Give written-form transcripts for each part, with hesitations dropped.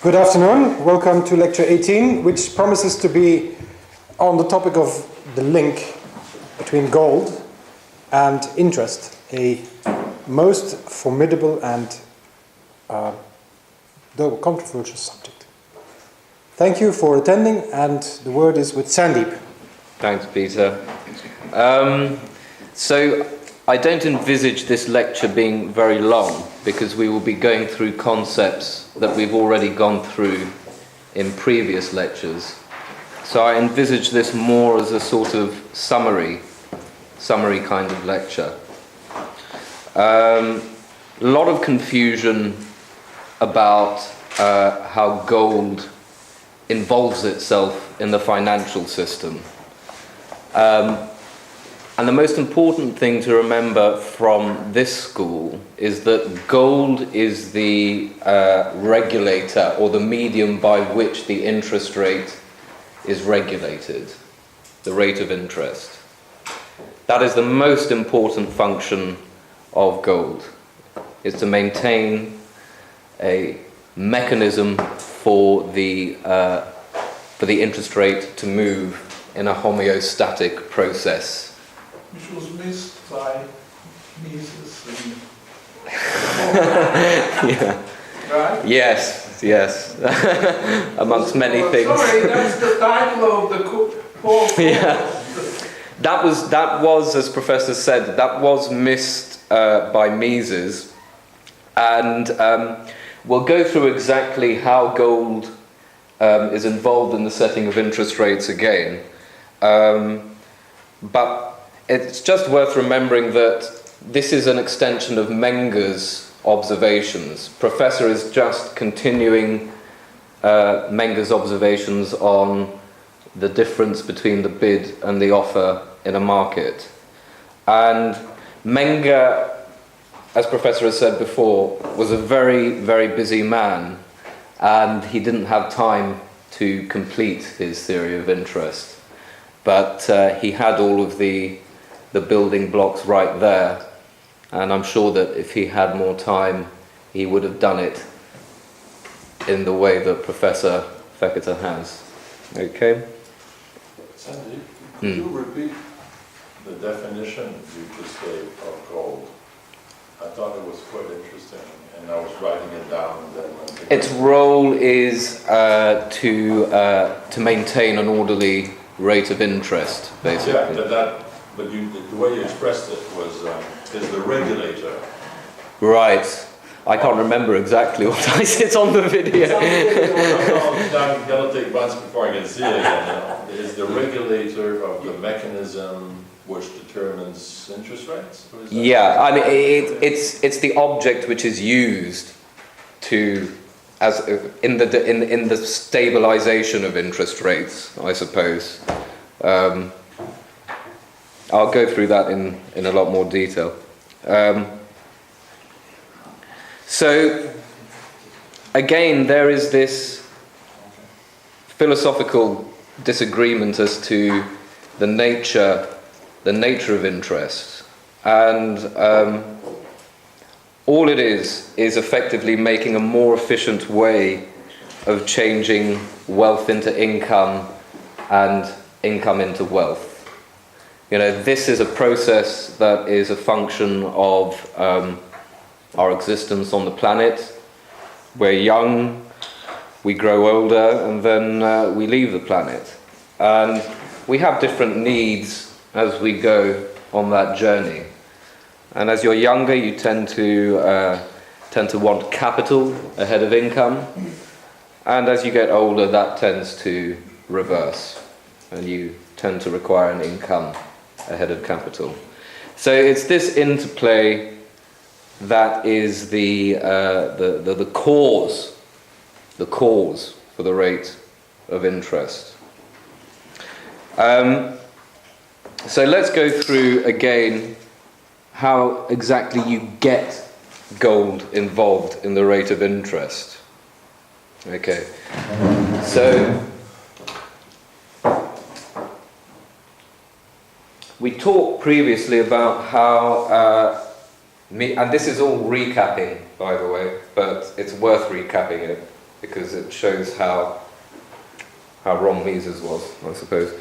Good afternoon. Welcome to lecture 18, which promises to be on the topic of the link between gold and interest, a most formidable and though controversial subject. Thank you for attending, and the word is with Sandeep. Thanks, Peter. So I don't envisage this lecture being very long, because we will be going through concepts that we've already gone through in previous lectures. So I envisage this more as a sort of summary kind of lecture. A lot of confusion about how gold involves itself in the financial system. And the most important thing to remember from this school is that gold is the regulator, or the medium by which the interest rate is regulated, the rate of interest. That is the most important function of gold, is to maintain a mechanism for the interest rate to move in a homeostatic process. Which was missed by Mises and Yeah. right? Yes. Amongst many things. Sorry, that's the title of the course. Yeah. That was, as Professor said, that was missed by Mises, and we'll go through exactly how gold is involved in the setting of interest rates again. But it's just worth remembering that this is an extension of Menger's observations. Professor is just continuing Menger's observations on the difference between the bid and the offer in a market. And Menger, as Professor has said before, was a very, very busy man, and he didn't have time to complete his theory of interest. But he had all of the building blocks right there, and I'm sure that if he had more time, he would have done it in the way that Professor Fekete has. Okay? Sandeep, could you repeat the definition you just gave of gold? I thought it was quite interesting, and I was writing it down. And then Its role is to maintain an orderly rate of interest, basically. Yeah, but the way you expressed it was is the regulator. Right. I can't remember exactly what I said on the video. I'm gonna take once before I can see it again. Is the regulator of the mechanism which determines interest rates? Or is that Yeah, I mean it's the object which is used to in the stabilization of interest rates, I suppose. I'll go through that in a lot more detail. So again, there is this philosophical disagreement as to the nature of interest, and all it is effectively making a more efficient way of changing wealth into income and income into wealth. You know, this is a process that is a function of our existence on the planet. We're young, we grow older, and then we leave the planet. And we have different needs as we go on that journey. And as you're younger, you tend to want capital ahead of income. And as you get older, that tends to reverse, and you tend to require an income ahead of capital. So it's this interplay that is the cause for the rate of interest. So let's go through again how exactly you get gold involved in the rate of interest. Okay, so we talked previously about how, and this is all recapping, by the way, but it's worth recapping it because it shows how wrong Mises was, I suppose.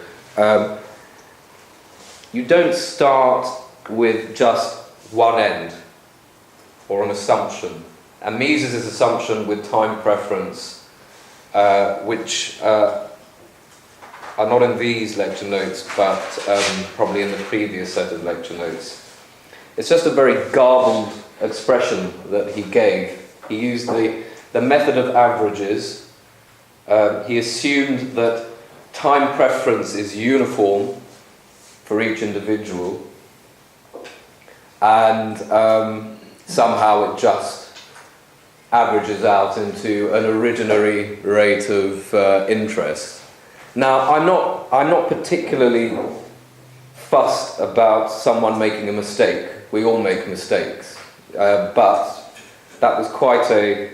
You don't start with just one end or an assumption. And Mises' assumption with time preference, which are not in these lecture notes, but probably in the previous set of lecture notes. It's just a very garbled expression that he gave. He used the method of averages. He assumed that time preference is uniform for each individual, and somehow it just averages out into an originary rate of interest. Now, I'm not particularly fussed about someone making a mistake. We all make mistakes, but that was quite a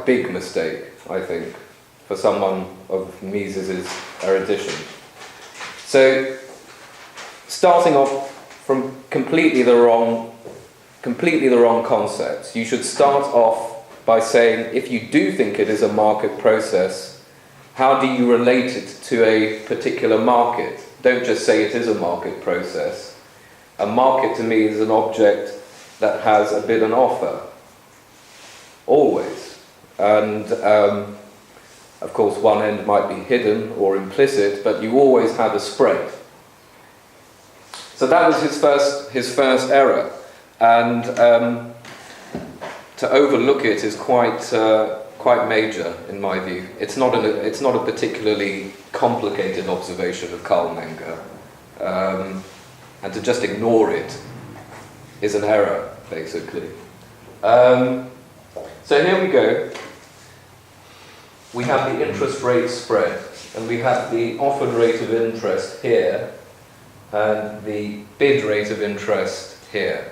big mistake, I think, for someone of Mises' erudition. So, starting off from completely the wrong concepts, you should start off by saying, if you do think it is a market process, how do you relate it to a particular market? Don't just say it is a market process. A market to me is an object that has a bid and offer, always. And of course one end might be hidden or implicit, but you always have a spread. So that was his first error, and to overlook it is quite major in my view. It's not a particularly complicated observation of Karl Menger, and to just ignore it is an error, basically. So here we go. We have the interest rate spread, and we have the offered rate of interest here, and the bid rate of interest here.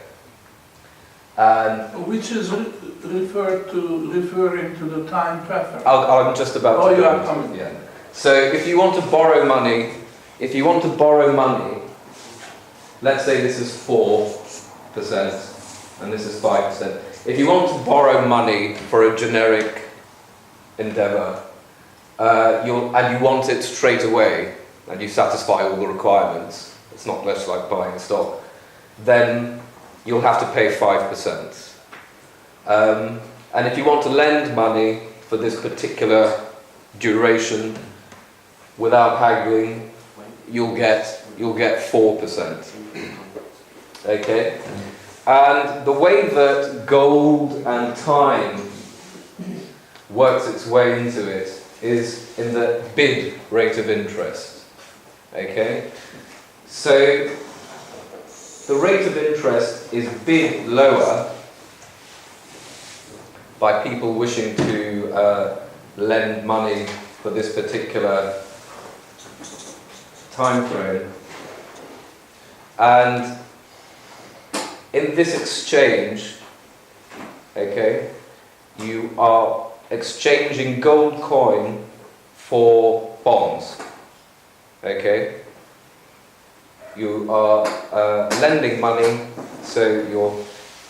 And which is referring to the time preference. I'm just about to. You are coming. Yeah. So if you want to borrow money, let's say this is 4% and this is 5%. If you want to borrow money for a generic endeavour, and you want it straight away, and you satisfy all the requirements, it's not less like buying a stock, then you'll have to pay 5%. And if you want to lend money for this particular duration without haggling, you'll get 4%. Okay? And the way that gold and time works its way into it is in the bid rate of interest. Okay? So the rate of interest is bid lower by people wishing to lend money for this particular time frame. And in this exchange, okay, you are exchanging gold coin for bonds. Okay? You are lending money, so you're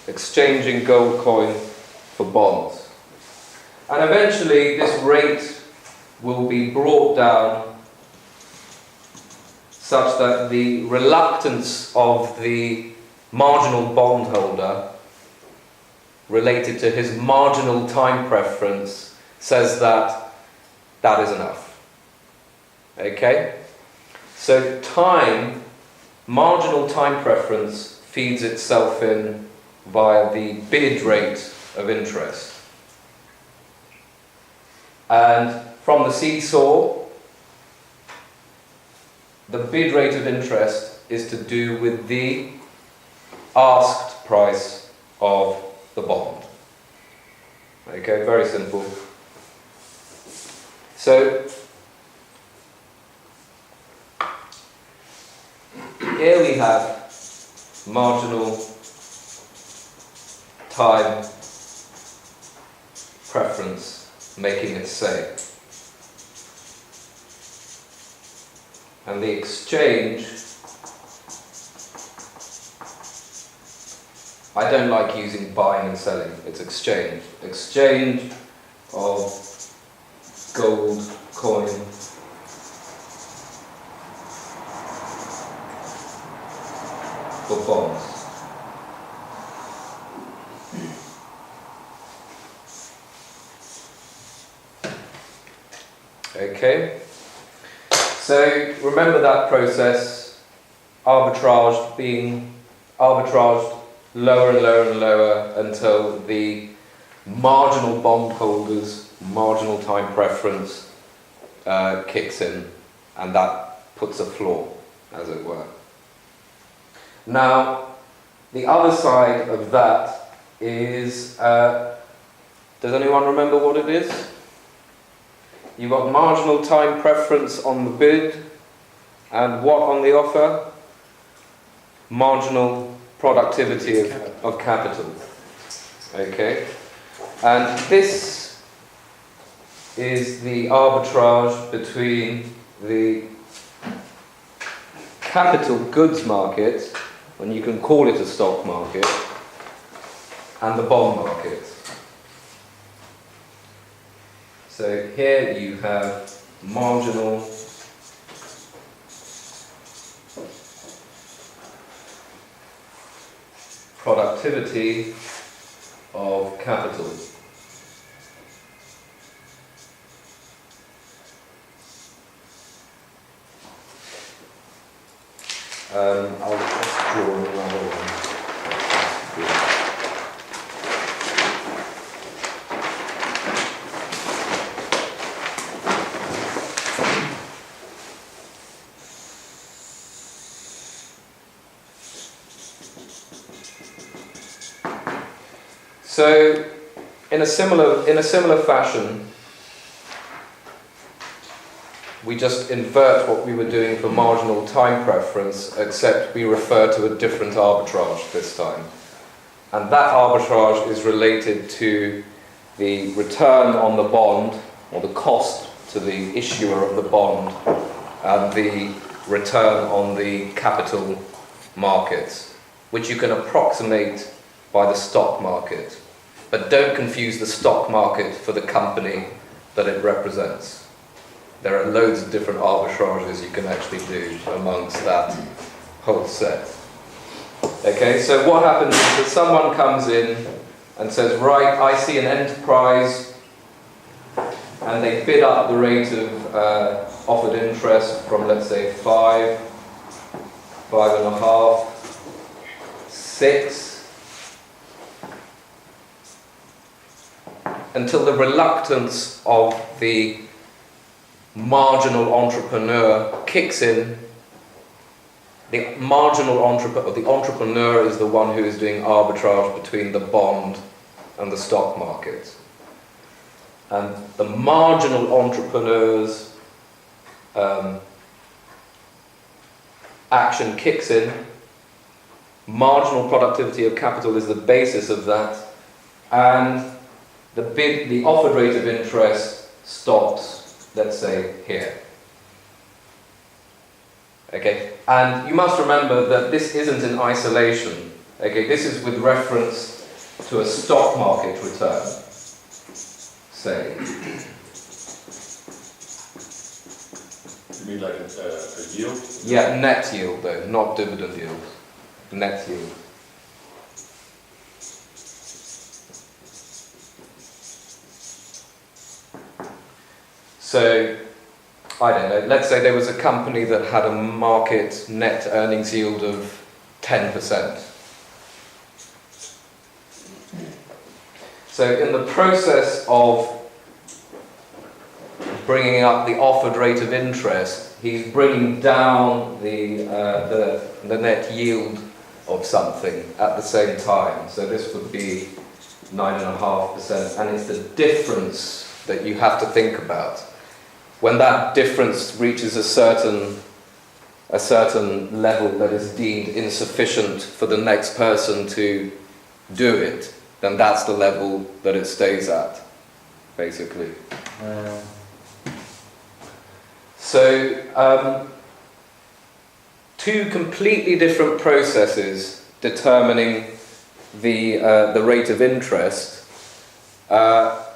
exchanging gold coin for bonds. And eventually this rate will be brought down such that the reluctance of the marginal bondholder related to his marginal time preference says that that is enough. Okay? So marginal time preference feeds itself in via the bid rate of interest. And from the seesaw, the bid rate of interest is to do with the asked price of the bond. Okay, very simple. So, here we have marginal time preference making it say. And the exchange, I don't like using buying and selling, it's exchange. Exchange of gold coin for bonds. Okay, so remember that process, arbitrage being arbitraged lower and lower and lower until the marginal bondholders' marginal time preference kicks in, and that puts a floor, as it were. Now, the other side of that is, does anyone remember what it is? You've got marginal time preference on the bid, and what on the offer? Marginal productivity of capital. Okay? And this is the arbitrage between the capital goods market, and you can call it a stock market, and the bond market. So here you have marginal productivity of capital. I'll just draw another one. So, in a similar fashion, we just invert what we were doing for marginal time preference, except we refer to a different arbitrage this time. And that arbitrage is related to the return on the bond, or the cost to the issuer of the bond, and the return on the capital markets, which you can approximate by the stock market. But don't confuse the stock market for the company that it represents. There are loads of different arbitrages you can actually do amongst that whole set. Okay, so what happens is that someone comes in and says, right, I see an enterprise, and they bid up the rate of offered interest from, let's say, 5, 5.5, 6, until the reluctance of the marginal entrepreneur kicks in. The entrepreneur is the one who is doing arbitrage between the bond and the stock market. And the marginal entrepreneur's action kicks in. Marginal productivity of capital is the basis of that, and the offered rate of interest stops, let's say, here. Okay, and you must remember that this isn't in isolation. Okay, this is with reference to a stock market return, say. You mean like a yield? Yeah, net yield though, not dividend yield. Net yield. So, I don't know, let's say there was a company that had a market net earnings yield of 10%. So in the process of bringing up the offered rate of interest, he's bringing down the net yield of something at the same time. So this would be 9.5%, and it's the difference that you have to think about. When that difference reaches a certain level that is deemed insufficient for the next person to do it, then that's the level that it stays at, basically. So, two completely different processes determining the rate of interest.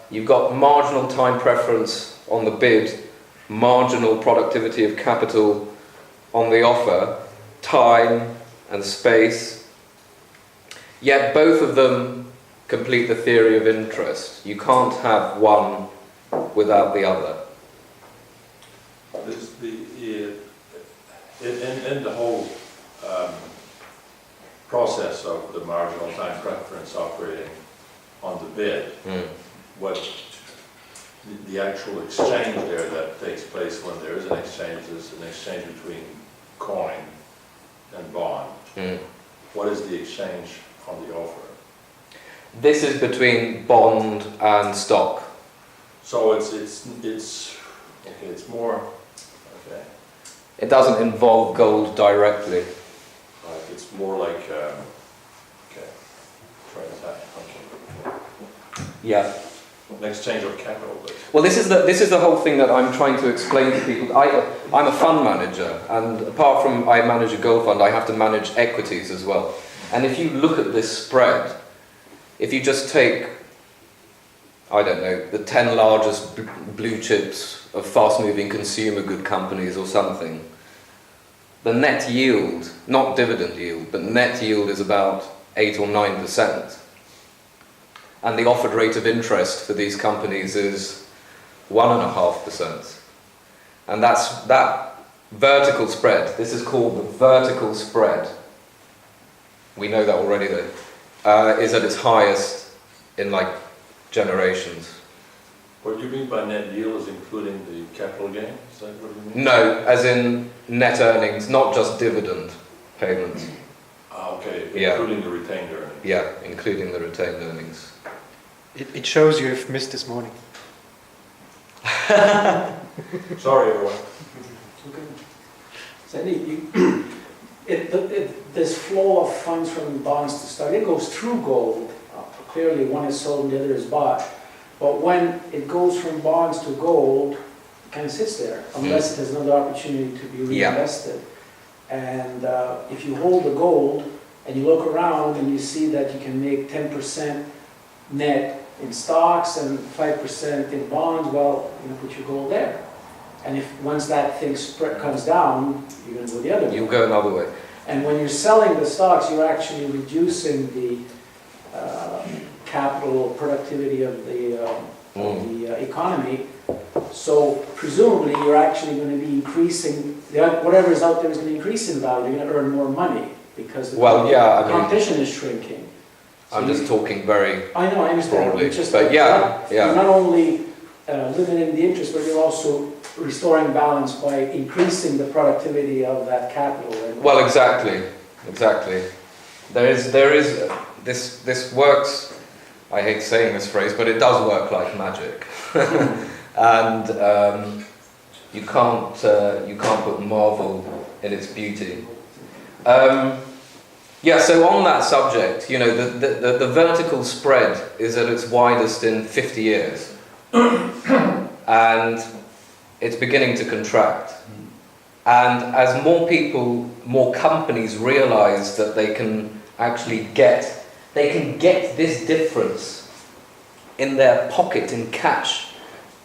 You've got marginal time preference on the bid, marginal productivity of capital on the offer, time and space. Yet both of them complete the theory of interest. You can't have one without the other. In the whole process of the marginal time preference operating on the bid, what the actual exchange there that takes place when there is an exchange is an exchange between coin and bond. What is the exchange on the offer? This is between bond and stock. So it's okay. It's more okay. It doesn't involve gold directly. Right. It's more like okay. Transaction. Okay. Yeah. An exchange of capital. Basically. Well, this is the whole thing that I'm trying to explain to people. I'm a fund manager, and apart from I manage a gold fund, I have to manage equities as well. And if you look at this spread, if you just take, I don't know, the 10 largest blue chips of fast-moving consumer good companies or something, the net yield, not dividend yield, but net yield is about 8 or 9%. And the offered rate of interest for these companies is 1.5%. And that vertical spread, this is called the vertical spread. We know that already though, is at its highest in like generations. What do you mean by net yield is including the capital gain? Is that what you mean? No, as in net earnings, not just dividend payments. Okay, Yeah. including the retained earnings. Yeah, including the retained earnings. It shows you've missed this morning. Sorry, everyone. Sandeep, this flow of funds from bonds to stock, it goes through gold. Clearly, one is sold and the other is bought. But when it goes from bonds to gold, it kind of sits there, unless it has another opportunity to be reinvested. And if you hold the gold and you look around and you see that you can make 10% net in stocks and 5% in bonds, well, you put your gold there. And if once that thing comes down, you're going to go the other way. You'll go another way. And when you're selling the stocks, you're actually reducing the capital productivity of the economy. So presumably, you're actually going to be increasing, whatever is out there is going to increase in value. You're going to earn more money because the competition is shrinking. So I'm just talking very I know, I understand. broadly, It's just but that yeah. You're not only limiting the interest, but you're also restoring balance by increasing the productivity of that capital. Well, exactly. There is this works. I hate saying this phrase, but it does work like magic, and you can't put marvel in its beauty. So on that subject, the vertical spread is at its widest in 50 years, and it's beginning to contract. And as more companies realize that they can actually get this difference in their pocket in cash.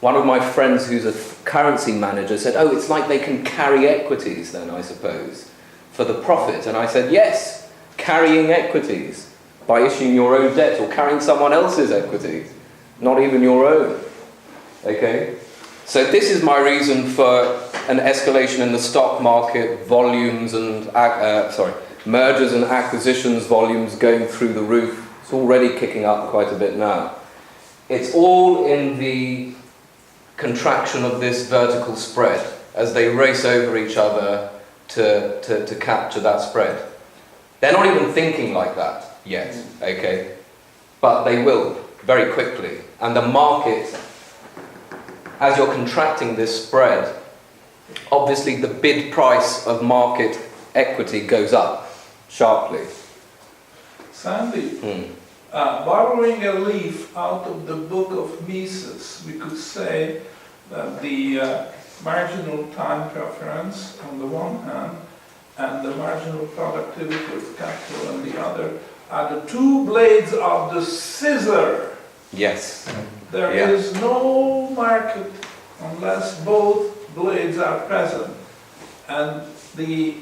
One of my friends who's a currency manager said, "Oh, it's like they can carry equities then, I suppose, for the profit." And I said, "Yes, carrying equities by issuing your own debt or carrying someone else's equities, not even your own." Okay? So this is my reason for an escalation in the stock market, volumes and mergers and acquisitions volumes going through the roof. It's already kicking up quite a bit now. It's all in the contraction of this vertical spread as they race over each other to capture that spread. They're not even thinking like that yet, okay? But they will very quickly. And the market, as you're contracting this spread, obviously the bid price of market equity goes up sharply. Sandeep, borrowing a leaf out of the book of Mises, we could say that the marginal time preference on the one hand and the marginal productivity of capital on the other are the two blades of the scissor. Yes. There is no market unless both blades are present. And the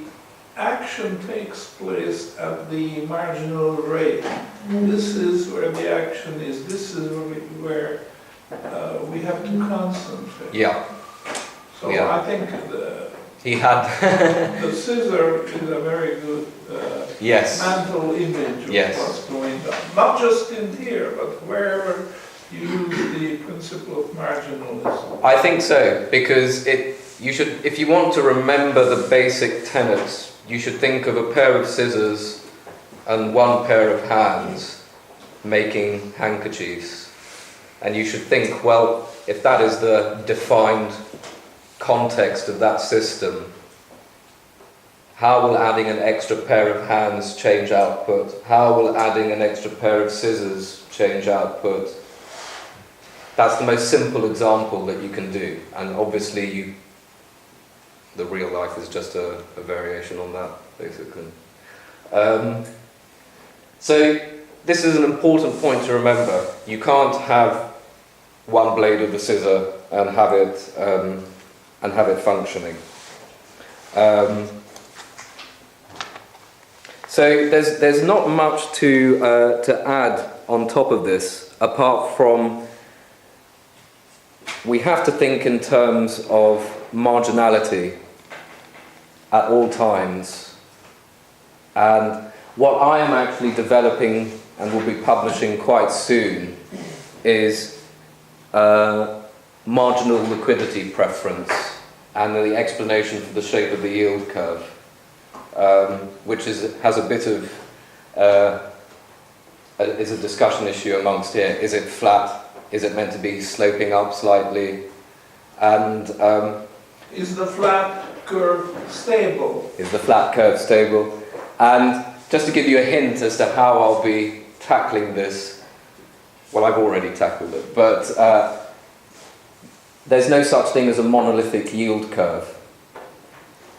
action takes place at the marginal rate. This is where the action is. This is where we have to concentrate. Yeah. So Yeah. I think He had. the scissor is a very good Yes. mental image of Yes. what's going on. Not just in here, but wherever you use the principle of marginalism. I think so, because you should, if you want to remember the basic tenets, you should think of a pair of scissors and one pair of hands making handkerchiefs. And you should think, well, if that is the defined context of that system, how will adding an extra pair of hands change output? How will adding an extra pair of scissors change output? That's the most simple example that you can do, and obviously the real life is just a variation on that, basically. So this is an important point to remember. You can't have one blade of the scissor and have it functioning. So there's not much to add on top of this, apart from we have to think in terms of marginality at all times. And what I am actually developing and will be publishing quite soon is marginal liquidity preference and the explanation for the shape of the yield curve, which has a bit of is a discussion issue amongst here. Is it flat? Is it meant to be sloping up slightly? And Is the flat curve stable? is the flat curve stable? And just to give you a hint as to how I'll be tackling this, well, I've already tackled it, but there's no such thing as a monolithic yield curve.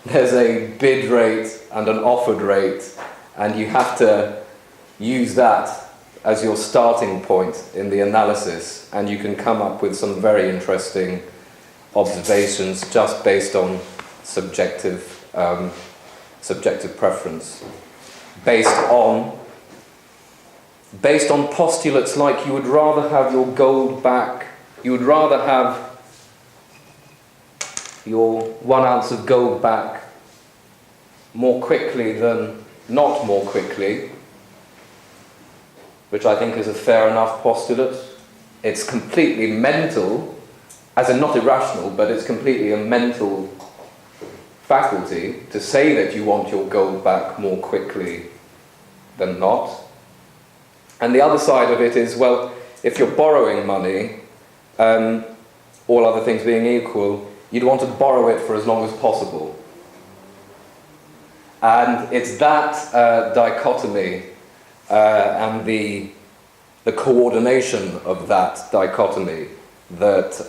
There's a bid rate and an offered rate, and you have to use that as your starting point in the analysis, and you can come up with some very interesting observations just based on subjective preference, based on postulates like you would rather have your gold back, you would rather have your 1 ounce of gold back more quickly than not more quickly, which I think is a fair enough postulate. It's completely mental, as in not irrational, but it's completely a mental faculty to say that you want your gold back more quickly than not. And the other side of it is, well, if you're borrowing money, all other things being equal, you'd want to borrow it for as long as possible. And it's that dichotomy and the coordination of that dichotomy that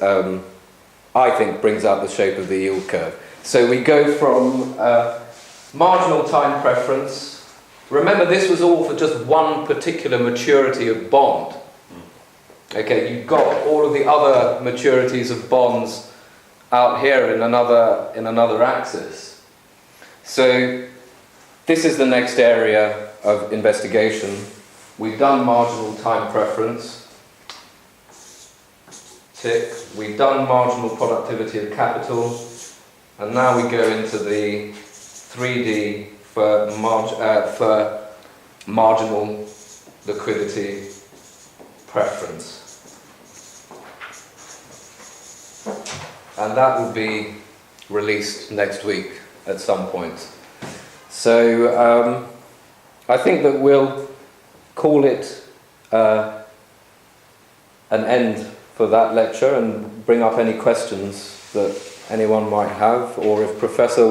I think brings out the shape of the yield curve. So we go from marginal time preference. Remember, this was all for just one particular maturity of bond. Okay, you've got all of the other maturities of bonds out here in another axis. So this is the next area of investigation. We've done marginal time preference. Tick. We've done marginal productivity of capital. And now we go into the 3D for marginal liquidity preference. And that will be released next week at some point. So I think that we'll call it an end for that lecture and bring up any questions that anyone might have, or if Professor